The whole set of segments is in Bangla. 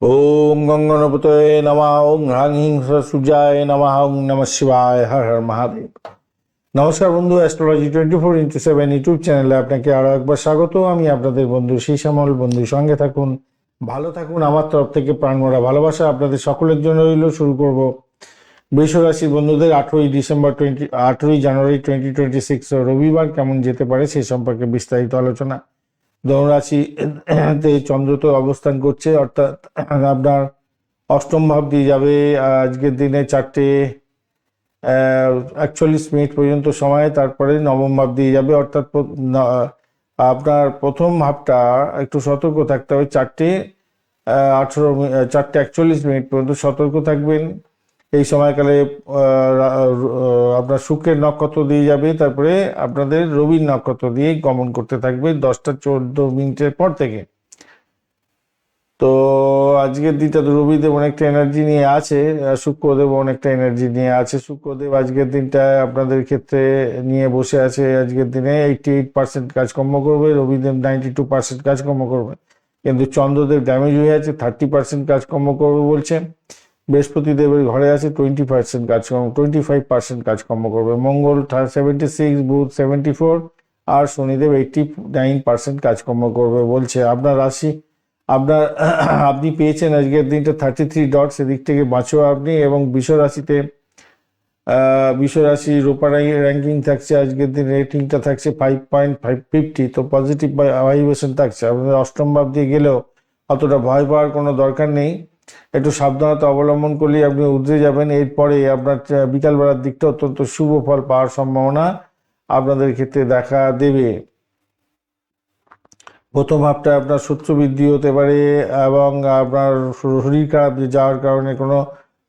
ওম গঙ্গনপতয়ে নমঃ ওং হ্রাং হিং সূর্যায় নমঃ ওং নমঃ শিবায় হর হর মহাদেব। নমস্কার বন্ধু, অ্যাস্ট্রোলজি 24x7 ইউটিউব চ্যানেলে আপনাকে আরও একবার স্বাগত। আমি আপনাদের বন্ধু শ্যামল। বন্ধু সঙ্গে থাকুন, ভালো থাকুন। আমার তরফ থেকে প্রাণভরা ভালোবাসা আপনাদের সকলের জন্য রইল। শুরু করব বৃষ রাশির বন্ধুদের 18ই জানুয়ারি 2026 রবিবার কেমন যেতে পারে সে সম্পর্কে বিস্তারিত আলোচনা। ধনুরাশিতে চন্দ্র তো অবস্থান করছে, অর্থাৎ আপনার অষ্টম ভাব দিয়ে যাবে। আজকের দিনে 4:41 পর্যন্ত সময়, তারপরে নবম ভাব দিয়ে যাবে। অর্থাৎ আপনার প্রথম ভাবটা একটু সতর্ক থাকতে হবে। 4:41 পর্যন্ত সতর্ক থাকবেন। এই সময়কালে আপনার শুক্রের নক্ষত্র দিয়ে যাবে, তারপরে আপনাদের রবির নক্ষত্র দিয়ে গমন করতে থাকবে 10:14 পর থেকে। তো আজকের দিনটা তো রবিদেব অনেকটা এনার্জি নিয়ে আছে, শুক্রদেব অনেকটা এনার্জি নিয়ে আছে। শুক্রদেব আজকের দিনটায় আপনাদের ক্ষেত্রে নিয়ে বসে আছে। আজকের দিনে 88% কাজকর্ম করবে, রবিদেব 92% কাজকর্ম করবে। কিন্তু চন্দ্রদেব ড্যামেজ হয়ে আছে, 30% কাজকর্ম করবে বলছে। বৃহস্পতি দেবের ঘরে আছে, 25% কাজকর্ম করবে। মঙ্গল 76, বুধ 74 আর শনিদেব 89% কাজকর্ম করবে বলছে। আপনার রাশি আপনি পেয়েছেন আজকের দিনটা 33 ডট, সেদিক থেকে বাঁচো আপনি। এবং বিশ্বরাশি রূপা র্যাঙ্কিং থাকছে আজকের দিন, রেটিংটা থাকছে 5.550। তো পজিটিভ ভাইব্রেশন থাকছে। আপনাদের অষ্টম ভাব দিয়ে গেলেও অতটা ভয় পাওয়ার কোনো দরকার নেই, একটু সাবধানতা অবলম্বন করলেই আপনি উতরে যাবেন। এরপরে আপনার বিকালবেলার দিকটা অত্যন্ত শুভ ফল পাওয়ার সম্ভাবনা আপনাদের ক্ষেত্রে দেখা দেবে। প্রথম হাফটা আপনার শত্রু বৃদ্ধি হতে পারে, এবং আপনার শরীর খারাপ যাওয়ার কারণে কোনো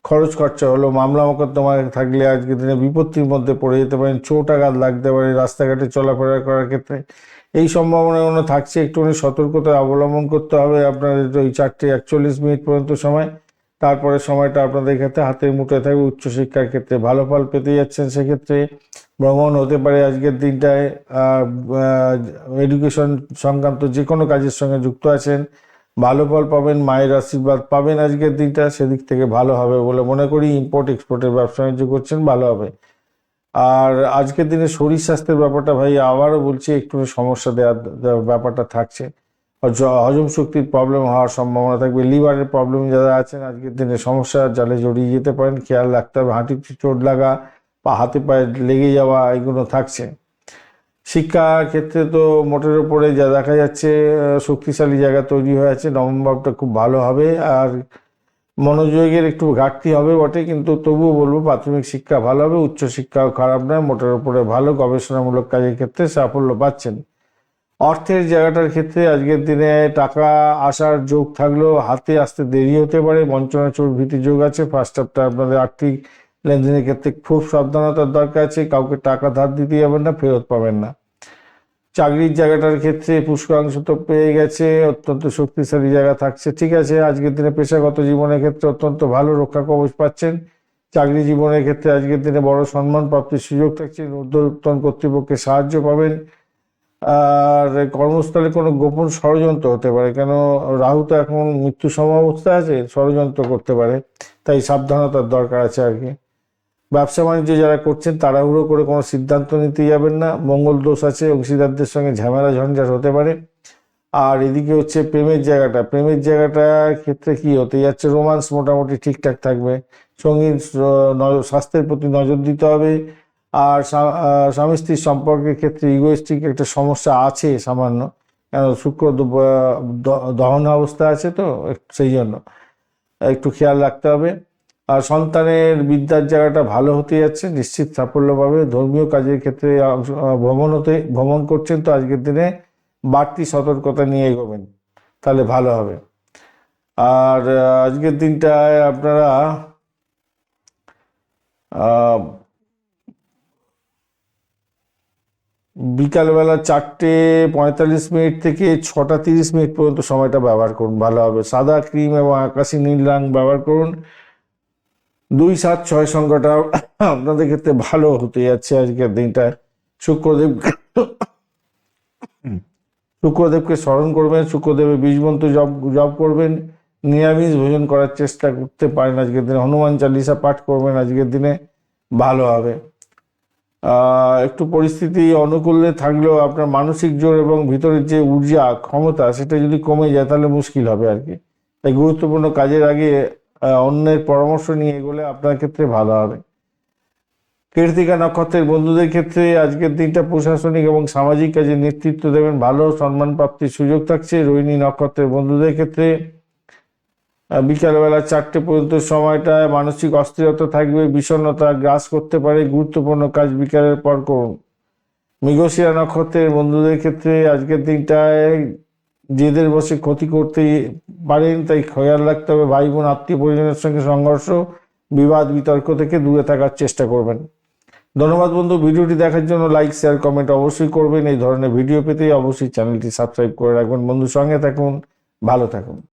খরচ খরচা হলো, মামলা মোকদ্দমা থাকলে আজকের দিনে বিপত্তির মধ্যে পড়ে যেতে পারেন। চোট আঘাত লাগতে পারে রাস্তাঘাটে চলাফেরা করার ক্ষেত্রে, এই সম্ভাবনাগুলো থাকছে। একটুখানি সতর্কতা অবলম্বন করতে হবে আপনাদের ওই 4:41 পর্যন্ত সময়। তারপরে সময়টা আপনাদের ক্ষেত্রে হাতের মুঠোয় থাকবে। উচ্চশিক্ষার ক্ষেত্রে ভালো ফল পেতে যাচ্ছেন, সেক্ষেত্রে ভ্রমণ হতে পারে আজকের দিনটায়। এডুকেশন সংক্রান্ত যে কোনো কাজের সঙ্গে যুক্ত আছেন, ভালো ফল পাবেন, মায়ের আশীর্বাদ পাবেন আজকের দিনটা, সেদিক থেকে ভালো হবে বলে মনে করি। ইম্পোর্ট এক্সপোর্টের ব্যবসা বাণিজ্য করছেন, ভালো হবে। আর আজকের দিনে শরীর স্বাস্থ্যের ব্যাপারটা ভাই আবারও বলছি, একটু সমস্যা দেওয়ার ব্যাপারটা থাকছে। হজম শক্তির প্রবলেম হওয়ার সম্ভাবনা থাকবে। লিভারের প্রবলেম যারা আছেন আজকের দিনে সমস্যার জালে জড়িয়ে যেতে পারেন, খেয়াল রাখতে হবে। হাঁটুতে চোট লাগা বা হাতে পায়ে লেগে যাওয়া এগুলো থাকছে। শিক্ষার ক্ষেত্রে তো মোটের উপরে যা দেখা যাচ্ছে শক্তিশালী জায়গা তৈরি হয়ে আছে, নবম ভাবটা খুব ভালো হবে। আর মনোযোগের একটু ঘাটতি হবে বটে, কিন্তু তবুও বলবো প্রাথমিক শিক্ষা ভালো হবে, উচ্চশিক্ষাও খারাপ নয়, মোটের উপরে ভালো। গবেষণামূলক কাজের ক্ষেত্রে সাফল্য পাচ্ছেন। অর্থের জায়গাটার ক্ষেত্রে আজকের দিনে টাকা আসার যোগ থাকলেও হাতে আসতে দেরি হতে পারে। বঞ্চনা চোর ভীতি যোগ আছে। ফার্স্ট হাফটা আপনাদের আর্থিক লেনদেনের ক্ষেত্রে খুব সাবধানতার দরকার আছে। কাউকে টাকা ধার দিতে যাবেন না, ফেরত পাবেন না। চাকরির জায়গাটার ক্ষেত্রে পুষ্করাংশ তো পেয়ে গেছে, অত্যন্ত শক্তিশালী জায়গা থাকছে, ঠিক আছে। আজকের দিনে পেশাগত জীবনের ক্ষেত্রে অত্যন্ত ভালো রক্ষা কবচ পাচ্ছেন। চাকরি জীবনের ক্ষেত্রে আজকের দিনে বড় সম্মান প্রাপ্তির সুযোগ থাকছে। ঊর্ধ্বতন কর্তৃপক্ষের সাহায্য পাবেন। আর কর্মস্থলে কোনো গোপন ষড়যন্ত্র হতে পারে, কেন রাহু তো এখন মৃত্যু সমাবস্থায় আছে, ষড়যন্ত্র করতে পারে, তাই সাবধানতার দরকার আছে আর কি। ব্যবসা বাণিজ্য যারা করছেন তাড়াহুড়ো করে কোনো সিদ্ধান্ত নিতে যাবেন না। মঙ্গল দোষ আছে, অংশীদারদের সঙ্গে ঝামেলা ঝঞ্ঝাট হতে পারে। আর এদিকে হচ্ছে প্রেমের জায়গাটার ক্ষেত্রে কি হতে যাচ্ছে, রোমান্স মোটামুটি ঠিকঠাক থাকবে। সঙ্গীত স্বাস্থ্যের প্রতি নজর দিতে হবে। আর স্বামী স্ত্রীর সম্পর্কের ক্ষেত্রে ইগোইস্টিক একটা সমস্যা আছে সামান্য, কেন শুক্র দহন অবস্থা আছে তো, সেই জন্য একটু খেয়াল রাখতে হবে। আর সন্তানের বিদ্যার জায়গাটা ভালো হতে যাচ্ছে, নিশ্চিত সাফল্য পাবে। ধর্মীয় কাজের ক্ষেত্রে ভ্রমণ করছেন, তো আজকের দিনে বাড়তি সতর্কতা নিয়ে এগোবেন, তাহলে ভালো হবে। আর আজকের দিনটায় আপনারা বিকালবেলা 4:45 থেকে 6:30 পর্যন্ত সময়টা ব্যবহার করুন, ভালো হবে। সাদা ক্রিম এবং আকাশি নীল রং ব্যবহার করুন। 2, 7, 6 সংখ্যাটা আপনাদের ক্ষেত্রে ভালো হতে যাচ্ছে আজকের দিনটায়। শুক্রদেবকে স্মরণ করবেন, শুক্রদেবের বীজমন্ত্র জপ করবেন। নিরামিষ ভোজন করার চেষ্টা করতে পারেন আজকের দিনে। হনুমান চালিসা পাঠ করবেন আজকের দিনে, ভালো হবে। একটু পরিস্থিতি অনুকূলে থাকলেও আপনার মানসিক জোর এবং ভিতরের যে ঊর্জা ক্ষমতা সেটা যদি কমে যায় তাহলে মুশকিল হবে আর কি। তাই গুরুত্বপূর্ণ কাজের আগে অন্যের পরামর্শ নিয়ে এগোলে আপনার ক্ষেত্রে ভালো হবে। কৃত্তিকা নক্ষত্রের বন্ধুদের ক্ষেত্রে আজকের দিনটা প্রশাসনিক এবং সামাজিক কাজে নেতৃত্ব দেবেন, ভালো সম্মান প্রাপ্তির সুযোগ থাকছে। রোহিণী নক্ষত্রের বন্ধুদের ক্ষেত্রে বিকালবেলা 4টে পর্যন্ত সময়টায় মানসিক অস্থিরতা থাকবে, বিষণ্ণতা গ্রাস করতে পারে। গুরুত্বপূর্ণ কাজ বিকালের পর করুন। মৃগশিরা নক্ষত্রের বন্ধুদের ক্ষেত্রে আজকের দিনটায় জেদের বসে ক্ষতি করতে পারেন, তাই খেয়াল রাখতে হবে। ভাই বোন আত্মীয় পরিজনের সঙ্গে সংঘর্ষ, বিবাদ বিতর্ক থেকে দূরে থাকার চেষ্টা করবেন। ধন্যবাদ বন্ধু, ভিডিওটি দেখার জন্য লাইক শেয়ার কমেন্ট অবশ্যই করবেন। এই ধরনের ভিডিও পেতে অবশ্যই চ্যানেলটি সাবস্ক্রাইব করে রাখবেন। বন্ধু সঙ্গে থাকুন, ভালো থাকুন।